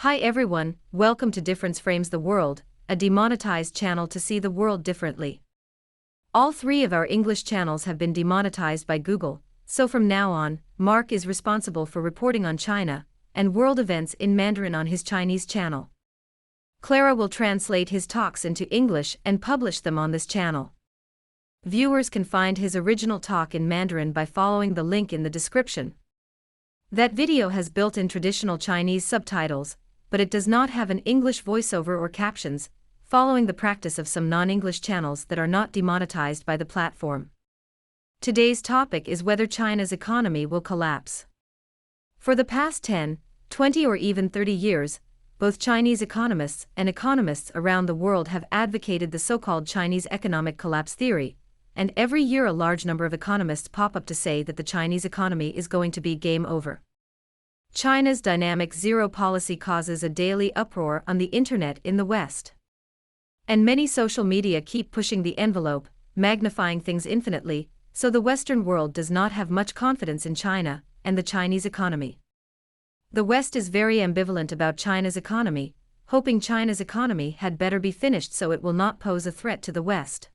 Hi everyone, welcome to Difference Frames the World, a demonetized channel to see the world differently. All three of our English channels have been demonetized by Google, so from now on, Mark is responsible for reporting on China and world events in Mandarin on his Chinese channel. Clara will translate his talks into English and publish them on this channel. Viewers can find his original talk in Mandarin by following the link in the description. That video has built-in traditional Chinese subtitles, but it does not have an English voiceover or captions, following the practice of some non-English channels that are not demonetized by the platform. Today's topic is whether China's economy will collapse. For the past 10, 20 or even 30 years, both Chinese economists and economists around the world have advocated the so-called Chinese economic collapse theory, and every year a large number of economists pop up to say that the Chinese economy is going to be game over. China's dynamic zero policy causes a daily uproar on the internet in the West. And many social media keep pushing the envelope, magnifying things infinitely, so the Western world does not have much confidence in China and the Chinese economy. The West is very ambivalent about China's economy, hoping China's economy had better be finished so it will not pose a threat to the West.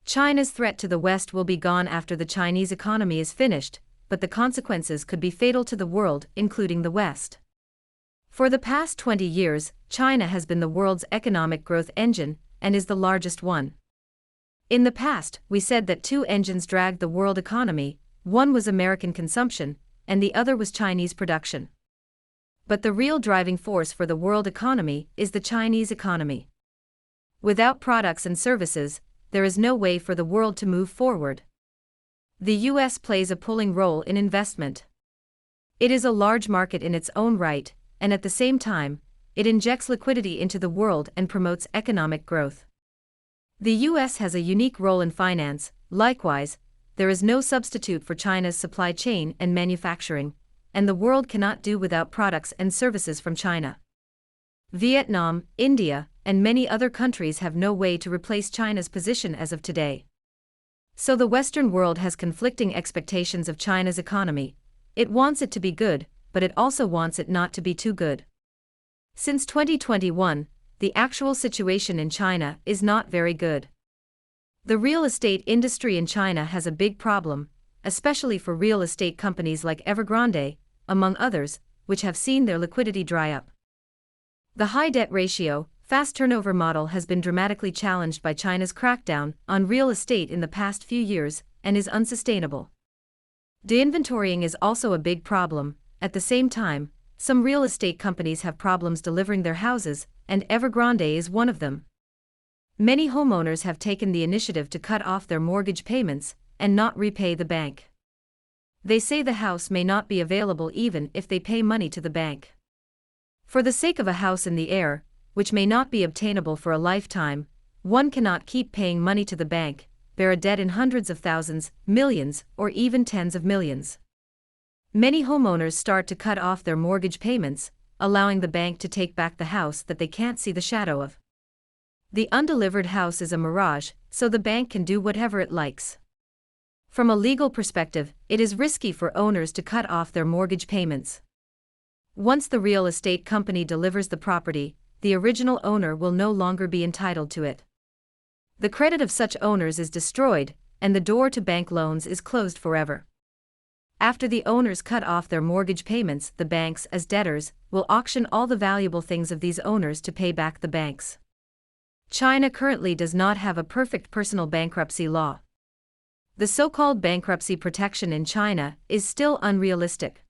China's threat to the West will be gone after the Chinese economy is finished, but the consequences could be fatal to the world, including the West. For the past 20 years, China has been the world's economic growth engine, and is the largest one. In the past, we said that two engines dragged the world economy, one was American consumption, and the other was Chinese production. But the real driving force for the world economy is the Chinese economy. Without products and services, there is no way for the world to move forward. The US plays a pulling role in investment. It is a large market in its own right, and at the same time, it injects liquidity into the world and promotes economic growth. The US has a unique role in finance. Likewise, there is no substitute for China's supply chain and manufacturing, and the world cannot do without products and services from China. Vietnam, India, and many other countries have no way to replace China's position as of today. So the Western world has conflicting expectations of China's economy. It wants it to be good, but it also wants it not to be too good. Since 2021, the actual situation in China is not very good. The real estate industry in China has a big problem, especially for real estate companies like Evergrande, among others, which have seen their liquidity dry up. The high debt ratio, fast turnover model has been dramatically challenged by China's crackdown on real estate in the past few years and is unsustainable. De-inventorying is also a big problem. At the same time, some real estate companies have problems delivering their houses, and Evergrande is one of them. Many homeowners have taken the initiative to cut off their mortgage payments and not repay the bank. They say the house may not be available even if they pay money to the bank. For the sake of a house in the air, which may not be obtainable for a lifetime, one cannot keep paying money to the bank, bear a debt in hundreds of thousands, millions, or even tens of millions. Many homeowners start to cut off their mortgage payments, allowing the bank to take back the house that they can't see the shadow of. The undelivered house is a mirage, so the bank can do whatever it likes. From a legal perspective, it is risky for owners to cut off their mortgage payments. Once the real estate company delivers the property, the original owner will no longer be entitled to it. The credit of such owners is destroyed, and the door to bank loans is closed forever. After the owners cut off their mortgage payments, the banks, as debtors, will auction all the valuable things of these owners to pay back the banks. China currently does not have a perfect personal bankruptcy law. The so-called bankruptcy protection in China is still unrealistic.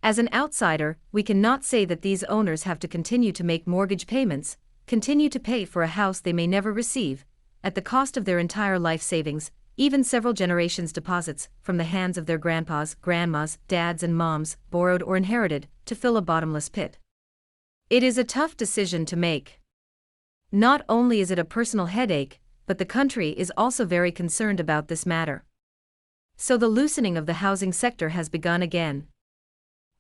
As an outsider, we cannot say that these owners have to continue to make mortgage payments, continue to pay for a house they may never receive, at the cost of their entire life savings, even several generations' deposits, from the hands of their grandpas, grandmas, dads and moms, borrowed or inherited, to fill a bottomless pit. It is a tough decision to make. Not only is it a personal headache, but the country is also very concerned about this matter. So the loosening of the housing sector has begun again.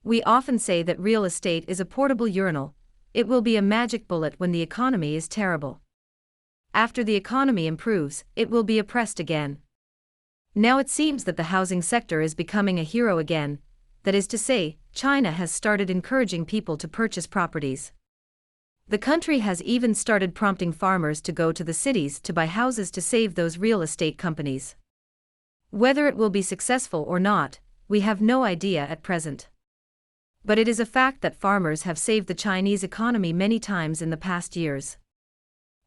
We often say that real estate is a portable urinal. It will be a magic bullet when the economy is terrible. After the economy improves, it will be oppressed again. Now it seems that the housing sector is becoming a hero again, That is to say, China has started encouraging people to purchase properties. The country has even started prompting farmers to go to the cities to buy houses to save those real estate companies. Whether it will be successful or not, we have no idea at present. But it is a fact that farmers have saved the Chinese economy many times in the past years.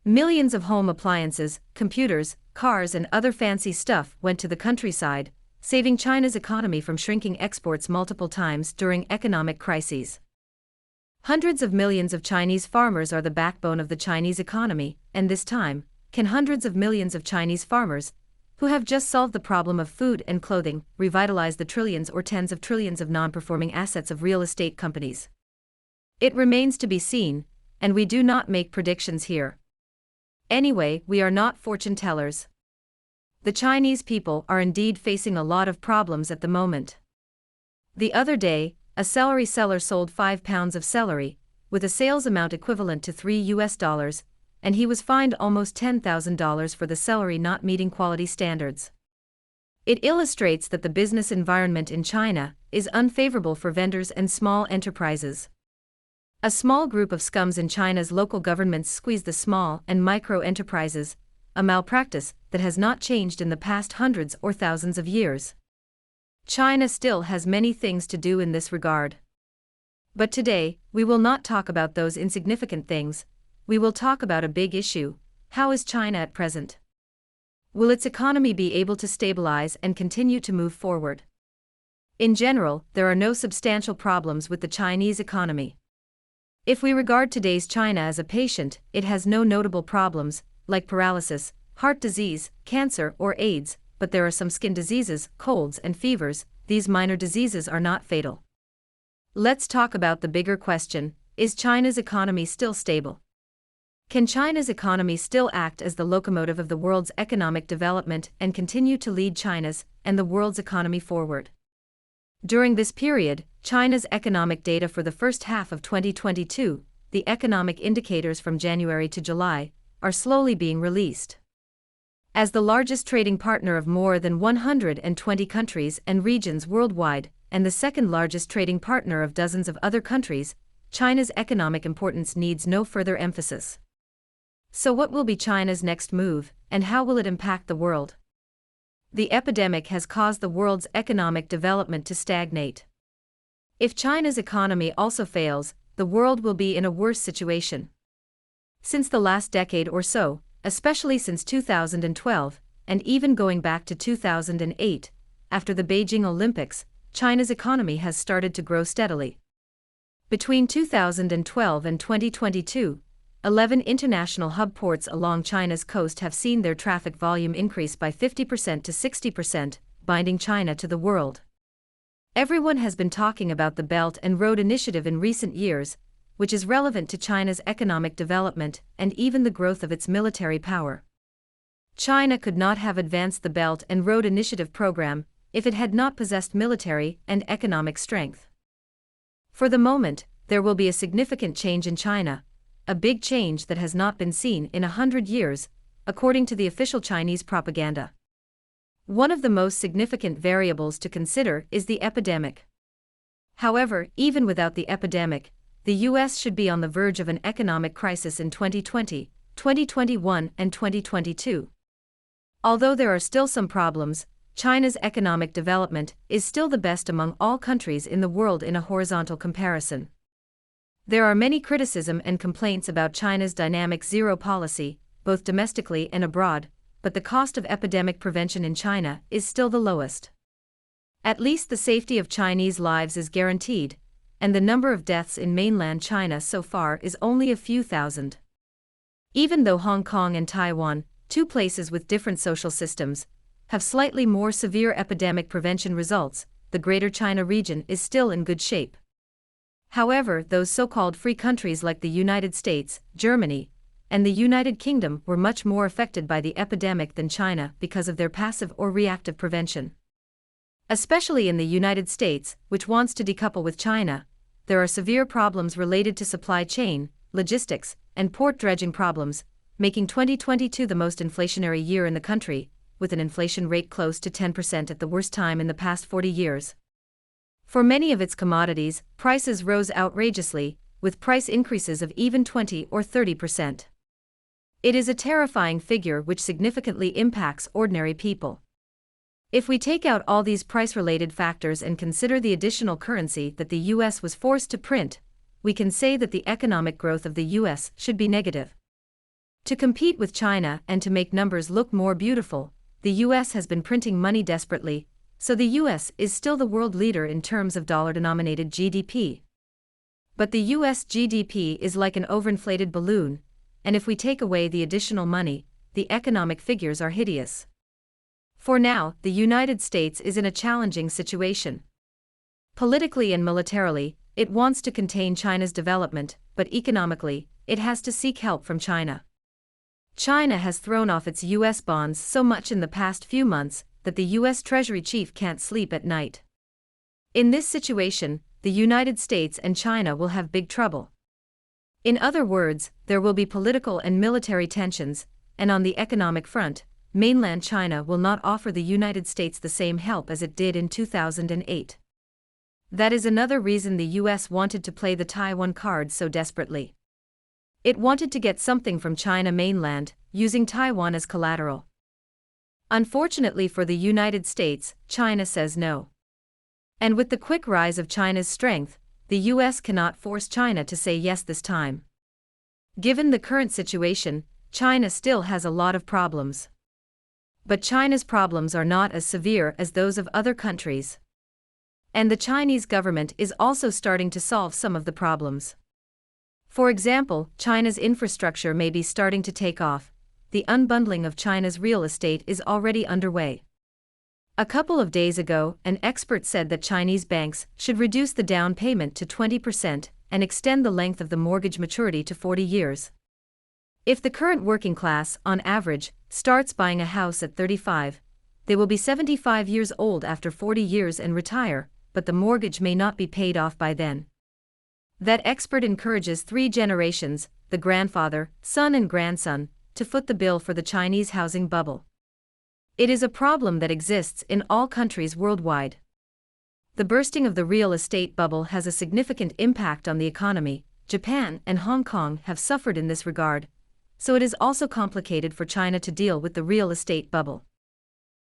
Millions of home appliances, computers, cars and other fancy stuff went to the countryside, saving China's economy from shrinking exports multiple times during economic crises. Hundreds of millions of Chinese farmers are the backbone of the Chinese economy, and this time, can hundreds of millions of Chinese farmers, who have just solved the problem of food and clothing, revitalize the trillions or tens of trillions of non-performing assets of real estate companies? It remains to be seen, and we do not make predictions here. Anyway, we are not fortune tellers. The Chinese people are indeed facing a lot of problems at the moment. The other day, a celery seller sold 5 pounds of celery, with a sales amount equivalent to $3, and he was fined almost $10,000 for the celery not meeting quality standards. It illustrates that the business environment in China is unfavorable for vendors and small enterprises. A small group of scums in China's local governments squeeze the small and micro enterprises, a malpractice that has not changed in the past hundreds or thousands of years. China still has many things to do in this regard. But today, we will not talk about those insignificant things. We will talk about a big issue. How is China at present? Will its economy be able to stabilize and continue to move forward? In general, there are no substantial problems with the Chinese economy. If we regard today's China as a patient, it has no notable problems, like paralysis, heart disease, cancer, or AIDS, but there are some skin diseases, colds, and fevers. These minor diseases are not fatal. Let's talk about the bigger question: is China's economy still stable? Can China's economy still act as the locomotive of the world's economic development and continue to lead China's and the world's economy forward? During this period, China's economic data for the first half of 2022, the economic indicators from January to July, are slowly being released. As the largest trading partner of more than 120 countries and regions worldwide, and the second largest trading partner of dozens of other countries, China's economic importance needs no further emphasis. So what will be China's next move, and how will it impact the world? The epidemic has caused the world's economic development to stagnate. If China's economy also fails, the world will be in a worse situation. Since the last decade or so, especially since 2012, and even going back to 2008, after the Beijing Olympics, China's economy has started to grow steadily. Between 2012 and 2022, 11 international hub ports along China's coast have seen their traffic volume increase by 50% to 60%, binding China to the world. Everyone has been talking about the Belt and Road Initiative in recent years, which is relevant to China's economic development and even the growth of its military power. China could not have advanced the Belt and Road Initiative program if it had not possessed military and economic strength. For the moment, there will be a significant change in China, a big change that has not been seen in 100 years, according to the official Chinese propaganda. One of the most significant variables to consider is the epidemic. However, even without the epidemic, the US should be on the verge of an economic crisis in 2020, 2021, and 2022. Although there are still some problems, China's economic development is still the best among all countries in the world in a horizontal comparison. There are many criticisms and complaints about China's dynamic zero policy, both domestically and abroad, but the cost of epidemic prevention in China is still the lowest. At least the safety of Chinese lives is guaranteed, and the number of deaths in mainland China so far is only a few thousand. Even though Hong Kong and Taiwan, two places with different social systems, have slightly more severe epidemic prevention results, the Greater China region is still in good shape. However, those so-called free countries like the United States, Germany, and the United Kingdom were much more affected by the epidemic than China because of their passive or reactive prevention. Especially in the United States, which wants to decouple with China, there are severe problems related to supply chain, logistics, and port dredging problems, making 2022 the most inflationary year in the country, with an inflation rate close to 10% at the worst time in the past 40 years. For many of its commodities, prices rose outrageously, with price increases of even 20 or 30%. It is a terrifying figure which significantly impacts ordinary people. If we take out all these price-related factors and consider the additional currency that the US was forced to print, we can say that the economic growth of the US should be negative. To compete with China and to make numbers look more beautiful, the US has been printing money desperately, so the US is still the world leader in terms of dollar-denominated GDP. But the US GDP is like an overinflated balloon, and if we take away the additional money, the economic figures are hideous. For now, the United States is in a challenging situation. Politically and militarily, it wants to contain China's development, but economically, it has to seek help from China. China has thrown off its US bonds so much in the past few months that the US Treasury chief can't sleep at night. In this situation, the United States and China will have big trouble. In other words, there will be political and military tensions, and on the economic front, mainland China will not offer the United States the same help as it did in 2008. That is another reason the US wanted to play the Taiwan card so desperately. It wanted to get something from China mainland, using Taiwan as collateral. Unfortunately for the United States, China says no. And with the quick rise of China's strength, the US cannot force China to say yes this time. Given the current situation, China still has a lot of problems. But China's problems are not as severe as those of other countries. And the Chinese government is also starting to solve some of the problems. For example, China's infrastructure may be starting to take off. The unbundling of China's real estate is already underway. A couple of days ago, an expert said that Chinese banks should reduce the down payment to 20% and extend the length of the mortgage maturity to 40 years. If the current working class, on average, starts buying a house at 35, they will be 75 years old after 40 years and retire, but the mortgage may not be paid off by then. That expert encourages 3 generations, the grandfather, son and grandson, to foot the bill for the Chinese housing bubble. It is a problem that exists in all countries worldwide. The bursting of the real estate bubble has a significant impact on the economy. Japan and Hong Kong have suffered in this regard, so it is also complicated for China to deal with the real estate bubble.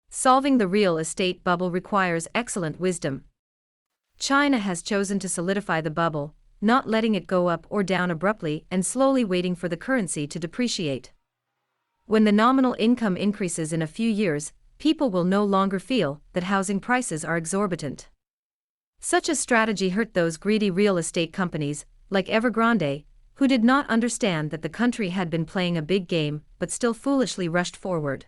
Solving the real estate bubble requires excellent wisdom. China has chosen to solidify the bubble, not letting it go up or down abruptly and slowly waiting for the currency to depreciate. When the nominal income increases in a few years, people will no longer feel that housing prices are exorbitant. Such a strategy hurt those greedy real estate companies, like Evergrande, who did not understand that the country had been playing a big game but still foolishly rushed forward.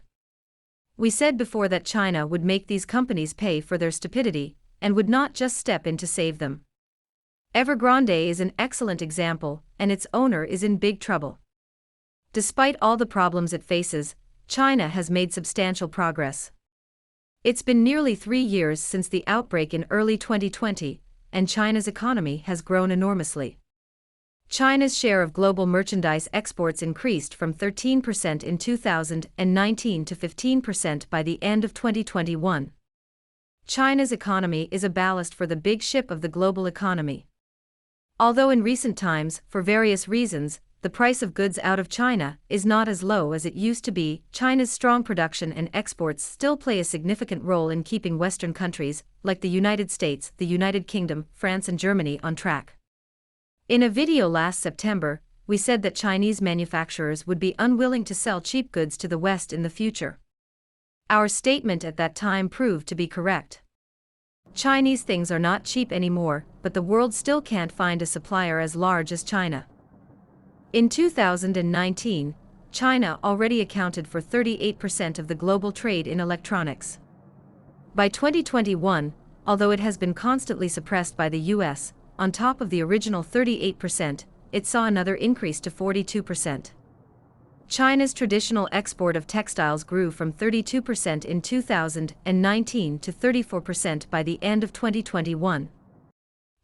We said before that China would make these companies pay for their stupidity, and would not just step in to save them. Evergrande is an excellent example, and its owner is in big trouble. Despite all the problems it faces, China has made substantial progress. It's been nearly 3 years since the outbreak in early 2020, and China's economy has grown enormously. China's share of global merchandise exports increased from 13% in 2019 to 15% by the end of 2021. China's economy is a ballast for the big ship of the global economy. Although in recent times, for various reasons, the price of goods out of China is not as low as it used to be, China's strong production and exports still play a significant role in keeping Western countries, like the United States, the United Kingdom, France and Germany, on track. In a video last September, we said that Chinese manufacturers would be unwilling to sell cheap goods to the West in the future. Our statement at that time proved to be correct. Chinese things are not cheap anymore, but the world still can't find a supplier as large as China. In 2019, China already accounted for 38% of the global trade in electronics. By 2021, although it has been constantly suppressed by the US, on top of the original 38%, it saw another increase to 42%. China's traditional export of textiles grew from 32% in 2019 to 34% by the end of 2021.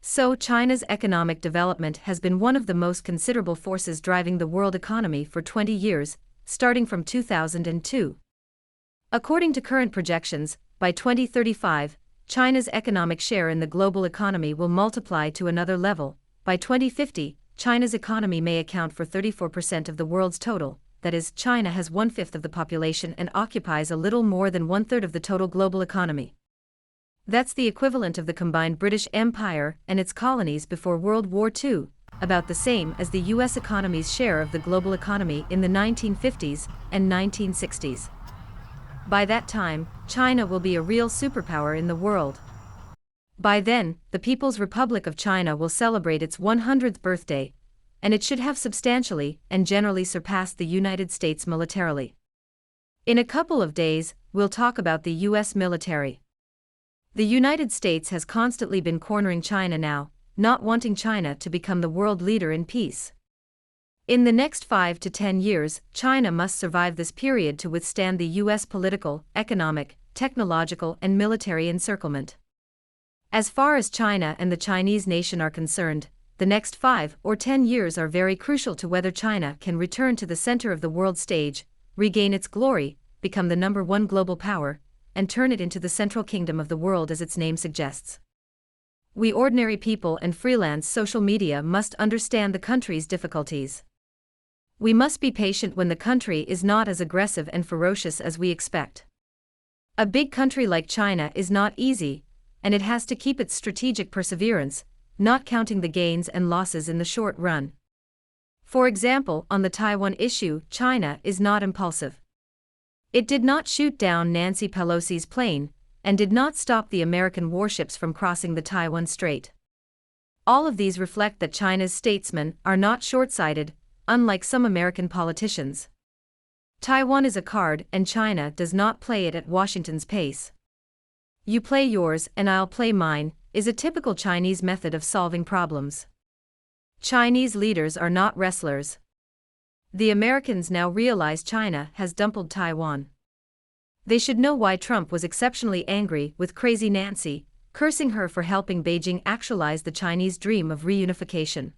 So China's economic development has been one of the most considerable forces driving the world economy for 20 years, starting from 2002. According to current projections, by 2035, China's economic share in the global economy will multiply to another level. By 2050, China's economy may account for 34% of the world's total. That is, China has 1/5 of the population and occupies a little more than 1/3 of the total global economy. That's the equivalent of the combined British Empire and its colonies before World War II, about the same as the US economy's share of the global economy in the 1950s and 1960s. By that time, China will be a real superpower in the world. By then, the People's Republic of China will celebrate its 100th birthday, and it should have substantially and generally surpassed the United States militarily. In a couple of days, we'll talk about the US military. The United States has constantly been cornering China now, not wanting China to become the world leader in peace. In the next 5 to 10 years, China must survive this period to withstand the US political, economic, technological, and military encirclement. As far as China and the Chinese nation are concerned, the next 5 or 10 years are very crucial to whether China can return to the center of the world stage, regain its glory, become the #1 global power, and turn it into the central kingdom of the world as its name suggests. We ordinary people and freelance social media must understand the country's difficulties. We must be patient when the country is not as aggressive and ferocious as we expect. A big country like China is not easy, and it has to keep its strategic perseverance, not counting the gains and losses in the short run. For example, on the Taiwan issue, China is not impulsive. It did not shoot down Nancy Pelosi's plane, and did not stop the American warships from crossing the Taiwan Strait. All of these reflect that China's statesmen are not short-sighted, unlike some American politicians. Taiwan is a card and China does not play it at Washington's pace. You play yours and I'll play mine, is a typical Chinese method of solving problems. Chinese leaders are not wrestlers. The Americans now realize China has dumped Taiwan. They should know why Trump was exceptionally angry with Crazy Nancy, cursing her for helping Beijing actualize the Chinese dream of reunification.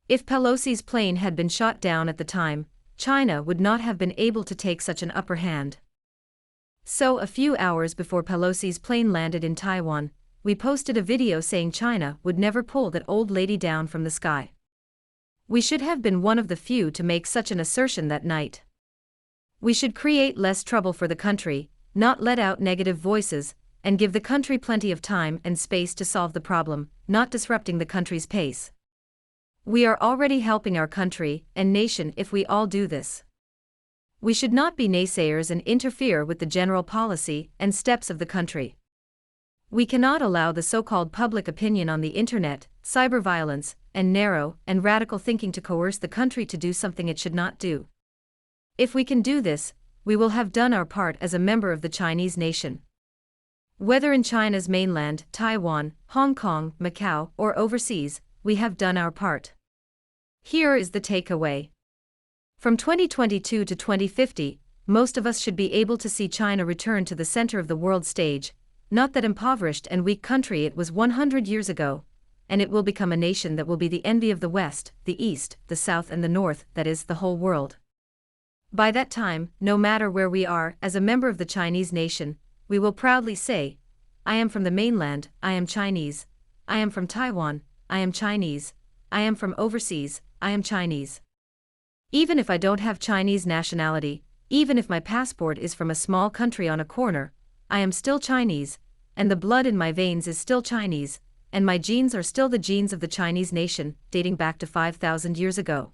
If Pelosi's plane had been shot down at the time, China would not have been able to take such an upper hand. So a few hours before Pelosi's plane landed in Taiwan, we posted a video saying China would never pull that old lady down from the sky. We should have been one of the few to make such an assertion that night. We should create less trouble for the country, not let out negative voices, and give the country plenty of time and space to solve the problem, not disrupting the country's pace. We are already helping our country and nation if we all do this. We should not be naysayers and interfere with the general policy and steps of the country. We cannot allow the so-called public opinion on the internet, cyber violence, and narrow and radical thinking to coerce the country to do something it should not do. If we can do this, we will have done our part as a member of the Chinese nation. Whether in China's mainland, Taiwan, Hong Kong, Macau, or overseas, we have done our part. Here is the takeaway. From 2022 to 2050, most of us should be able to see China return to the center of the world stage, not that impoverished and weak country it was 100 years ago, and it will become a nation that will be the envy of the West, the East, the South and the North, that is, the whole world. By that time, no matter where we are, as a member of the Chinese nation, we will proudly say, I am from the mainland, I am Chinese, I am from Taiwan, I am Chinese, I am from overseas, I am Chinese. Even if I don't have Chinese nationality, even if my passport is from a small country on a corner, I am still Chinese, and the blood in my veins is still Chinese, and my genes are still the genes of the Chinese nation, dating back to 5,000 years ago.